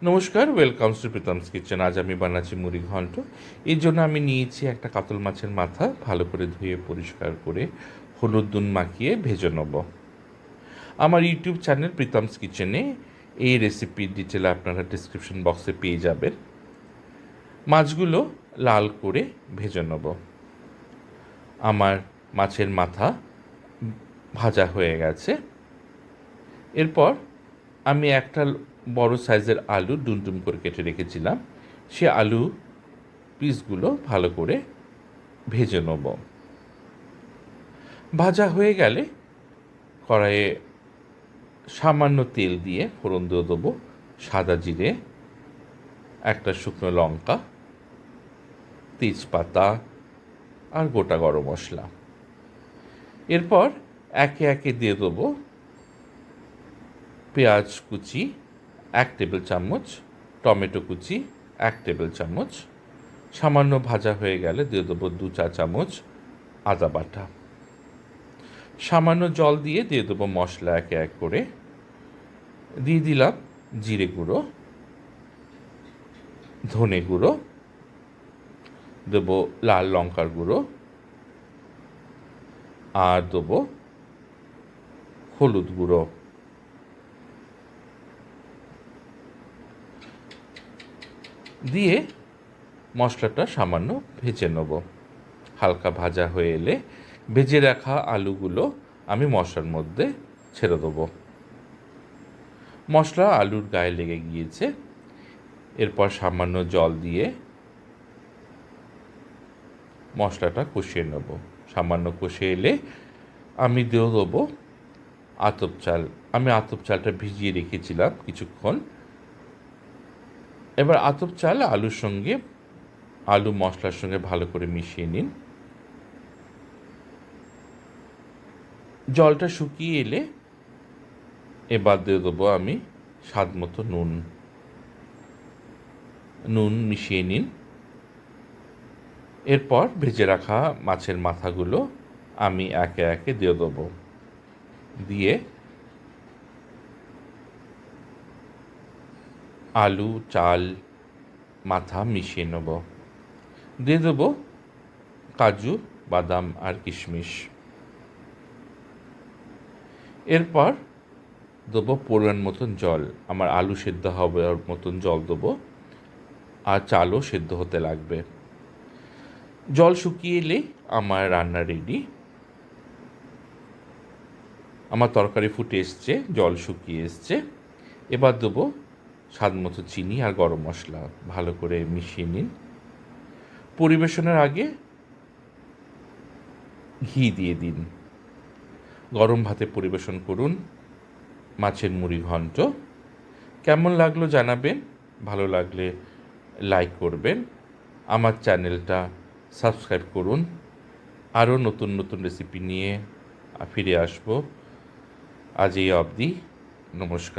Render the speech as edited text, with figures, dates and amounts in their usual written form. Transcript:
নমস্কার, welcome to প্রীতমস kitchen. আজ আমি বানাচ্ছি মুড়ি ঘন্ট। এর জন্য আমি নিয়েছি একটা কাতল মাছের মাথা, ভালো করে ধুয়ে পরিষ্কার করে হলুদ নুন মাখিয়ে ভেজে নেব। আমার ইউটিউব চ্যানেল প্রীতমস কিচেনে এই রেসিপির ডিটেল আপনারা ডিসক্রিপশন বক্সে পেয়ে যাবেন। মাছগুলো লাল করে ভেজে নেব। আমার মাছের মাথা ভাজা হয়ে গেছে। এরপর আমি একটা বড় সাইজের আলু ডুমডুম করে কেটে রেখেছিলাম, সে আলু পিসগুলো ভালো করে ভেজে নেব। ভাজা হয়ে গেলে কড়াইয়ে সামান্য তেল দিয়ে ফোড়ন দিয়ে দেবো সাদা জিরে, একটা শুকনো লঙ্কা, তেজপাতা আর গোটা গরম মশলা। এরপর একে একে দিয়ে দেবো পেঁয়াজ কুচি 1 টেবিল চামচ, টমেটো কুচি 1 টেবিল চামচ। সামান্য ভাজা হয়ে গেলে দিয়ে দেবো 2 চা চামচ আদা বাটা। সামান্য জল দিয়ে দেবো মশলা একে এক করে। দিয়ে দিলাম জিরে গুঁড়ো, ধনে গুঁড়ো, দেবো লাল লঙ্কার গুঁড়ো আর দেবো হলুদ গুঁড়ো। দিয়ে মশলাটা সামান্য ভেজে নেব। হালকা ভাজা হয়ে এলে ভেজে রাখা আলুগুলো আমি মশলার মধ্যে ছেড়ে দেবো। মশলা আলুর গায়ে লেগে গিয়েছে। এরপর সামান্য জল দিয়ে মশলাটা কষিয়ে নেব। সামান্য কষে এলে আমি দিয়ে দেবো আতপ চাল। আমি আতপ চালটা ভিজিয়ে রেখেছিলাম কিছুক্ষণ। এবার আতপ চাল আলুর সঙ্গে, আলু মশলার সঙ্গে ভালো করে মিশিয়ে নিন। জলটা শুকিয়ে এলে এবার দিয়ে দেবো আমি স্বাদ মতো নুন মিশিয়ে নিন। এরপর ভেজে রাখা মাছের মাথাগুলো আমি একে একে দিয়ে দেবো। দিয়ে আলু, চাল, মাথা মিশিয়ে নেব। দিয়ে দেবো কাজু, বাদাম আর কিশমিশ। এরপর দেবো পরিমাণ মতন জল। আমার আলু সেদ্ধ হবে মতন জল দেবো, আর চালও সেদ্ধ হতে লাগবে। জল শুকিয়ে এলেই আমার রান্না রেডি। আমার তরকারি ফুটে এসছে, জল শুকিয়ে এসছে। এবার দেবো স্বাদ মতো চিনি আর গরম মশলা, ভালো করে মিশিয়ে নিন। পরিবেশনের আগে ঘি দিয়ে দিন। গরম ভাতে পরিবেশন করুন মাছের মুড়ি ঘন্ট। কেমন লাগলো জানাবেন, ভালো লাগলে লাইক করবেন, আমার চ্যানেলটা সাবস্ক্রাইব করুন। আরও নতুন নতুন রেসিপি নিয়ে ফিরে আসবো। আজ এই অবধি, নমস্কার।